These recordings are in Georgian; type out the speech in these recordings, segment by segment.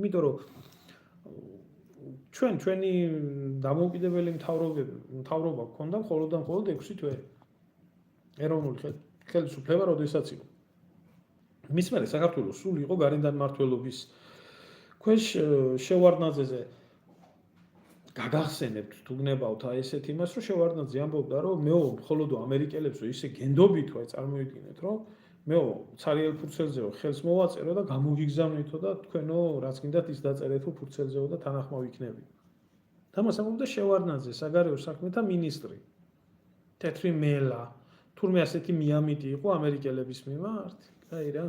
იმიტომ რომ ჩვენი დამოუკიდებელი მთავრობა გქონდა მხოლოდ 6 თვე. ეროვნული ხელისუფლება როდესაც იყო. მის მერე საქართველოს სულ იყო გარედან მმართველობის ქვეშ შევარდნაძეზე გაგახსენებთ თუ გნებავთ აი ესეთ იმას რომ შევარდნაძე ამბობდა რომ მეო მხოლოდ ამერიკელებსო ისე გენდობითო აი წარმოიდგინეთ რომ მეო ცარიელ ფურცელზეო ხელს მოვაწერო და გამოგიგზავნითო და თქვენო რაც გინდათ ის დაწერეთო ფურცელზეო და თანახმავ იქნები. ამას ამბობდა შევარდნაძე საგარეო საქმეთა მინისტრი. თეთრი მელა თურმე ასეთი მიამიტი იყო ამერიკელების მიმართ. აი რა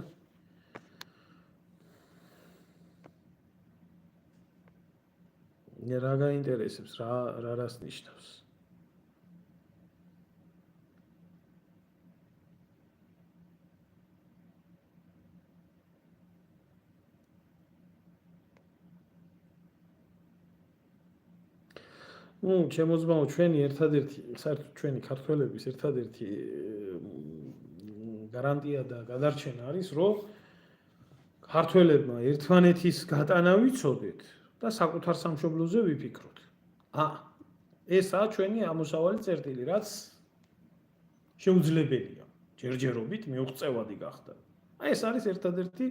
რა გაინტერესებს რა რას ნიშნავს ჩემოძმაო ჩვენი ერთადერთი საერთოდ ჩვენი ქართველების ერთადერთი გარანტია და გადარჩენა არის რომ ქართველებმა ერთმანეთის გატანა ვიცოდეთ და საკუთარ სამშობლოზე ვიფიქროთ. ესაა ჩვენი ამოსავალი წერტილი, რაც შეუძლებელია. ჯერჯერობით მიუღწევადი გახდა. ეს არის ერთადერთი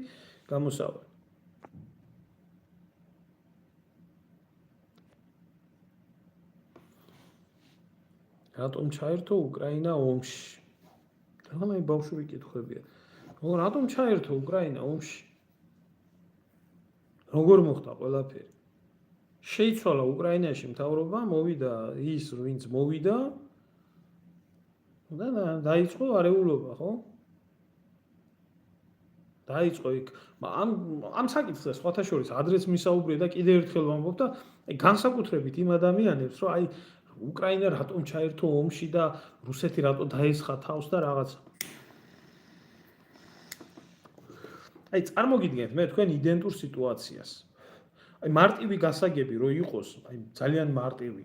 გამოსავალი. რატომ ჩაერთო უკრაინა ომში? რამე ბავშვი კითხებია. რატომ ჩაერთო უკრაინა ომში? როგორ მოხდა ყველაფერი? შეიცვალა უკრაინაში მთავრობა, მოვიდა ის, ვინც მოვიდა და დაიწყო არეულობა, ხო? დაიწყო იქ ამ საკითხზე სხვათა შორის ადრეც მისაუბრე და კიდევ ერთხელ ვამბობ და განსაკუთრებით იმ ადამიანებს, რომ აი უკრაინა რატომ ჩაერთო ომში და რუსეთი რატო დაესხა თავს და რაღაცა. აი წარმოგიდგენთ მე თქვენ იდენტურ სიტუაციას. აი მარტივი გასაგები რო იყოს, აი ძალიან მარტივი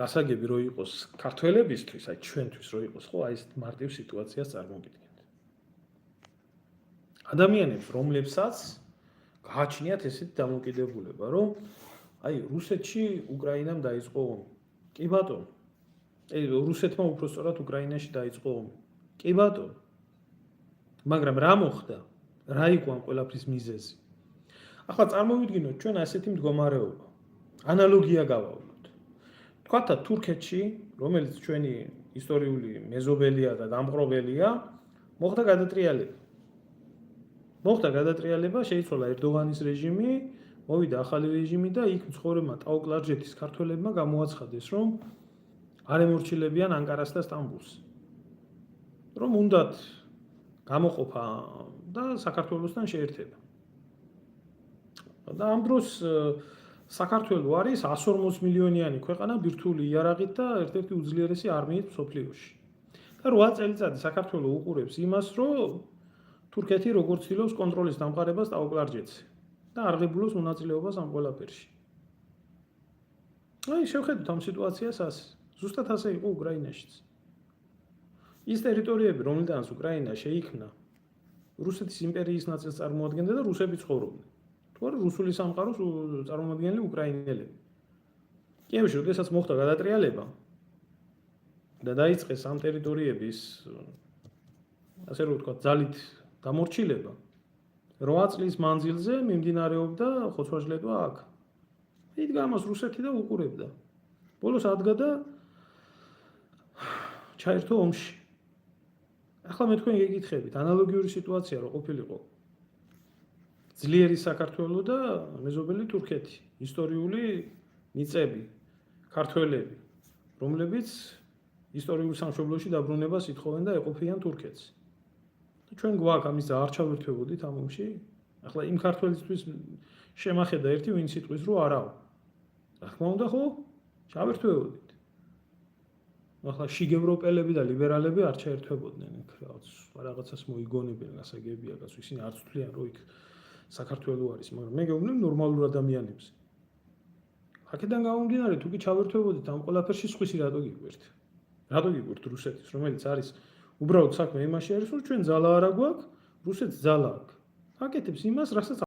გასაგები რო იყოს ქართველებისთვის, აი ჩვენთვის რო იყოს, ხო, აი ეს მარტივ სიტუაციას წარმოგიდგენთ. ადამიანებს, რომლებსაც გააჩნიათ ესეთი დამოკიდებულება, რომ აი რუსეთში უკრაინამ დაიწყო ომი. კი ბატონო. რუსეთმა უпростоრად უკრაინაში დაიწყო ომი. კი ბატონო. მაგრამ რა მოხდა? რა იყო ამ ყველაფრის მიზეზი? ახლა წარმოვიდგინოთ ჩვენ ასეთი მდგომარეობა. ანალოგია გავავლოთ. თქვათ თურქეთში, რომელიც ჩვენი ისტორიული მეზობელია და დამპყრობელია, მოხდა გადატრიალება, შეიცვალა ერდოღანის რეჟიმი, მოვიდა ახალი რეჟიმი და იქ მცხოვრებმა ტაო-კლარჯეთის ქართველებმა გამოაცხადეს, რომ არ ემორჩილებიან ანკარას და სტამბულს. რომ უნდათ გამოყოფა და საქართველოსთან შეერთება. და ამ დროს საქართველო არის 140 მილიონიანი ქვეყანა ბირთვული იარაღით და ერთ-ერთი უძლიერესი არმიით მსოფლიოში. და 8 წელიწადი საქართველო უყურებს იმას, რომ თურქეთი როგორ ცდილობს კონტროლის დამყარებას ტაო-კლარჯეთზე და არღებულობს მონაწილეობას ამ ყველაფერში. აი შევხედოთ ამ სიტუაციას ასე. ზუსტად ასე იყო უკრაინაშიც. ის ტერიტორიები, რომლიდანაც უკრაინა შეიქმნა, რუსეთის იმპერიის ნაწილს წარმოადგენდა და რუსები ცხოვრობდნენ. თუ არა რუსული სამყაროს წარმოადგენელი უკრაინელები. კიევში, როდესაც მოხდა გადატრიალება და დაიწყეს ამ ტერიტორიების, ასე რომ ვთქვათ, ძალით დამორჩილება, 8 წლის მანძილზე მიმდინარეობდა ხოცვა-ჟლეტვა აქ. იდგა ამას რუსეთი და უყურებდა. ბოლოს ადგა და ჩაერთო ომში. ახლა მე თქვენ გეკითხებით, ანალოგიური სიტუაცია რო ყოფილიყო. ძლიერი საქართველო და მეზობელი თურქეთი, ისტორიული მიწები, ქართველები, რომლებიც ისტორიულ სამშობლოში დაბრუნებას ითხოვენ და ეყოფიან თურქეთს. და ჩვენ გვაქვს ამის არ ჩავერთვებოდით ამ ომში. ახლა იმ ქართველისთვის შემახედა ერთი ვინც იტყვის რომ არაო. რა თქმა უნდა ხო? ჩავერთვებოდით. ახლა შიგევროპელები და ლიბერალები არ ჩაერთვებოდნენ იქ რაღაცას მოიგონებენ გასაგებია, რაც ისინი არც თვლიან რომ იქ საქართველო არის, მაგრამ მე გეუბნები ნორმალურ ადამიანებს. აქედან გამომდინარე, თუ კი ჩავერთვებოდით ამ ყველაფერში სხვისი რატო გიგვერთ? რატო გიგვერთ რუსეთის, რომელიც არის უბრალოდ საქმე იმაში არის, რომ ჩვენ ძალა არ აგვაქვს, რუსეთს ძალა აქვს. აკეთებს იმას, რასაც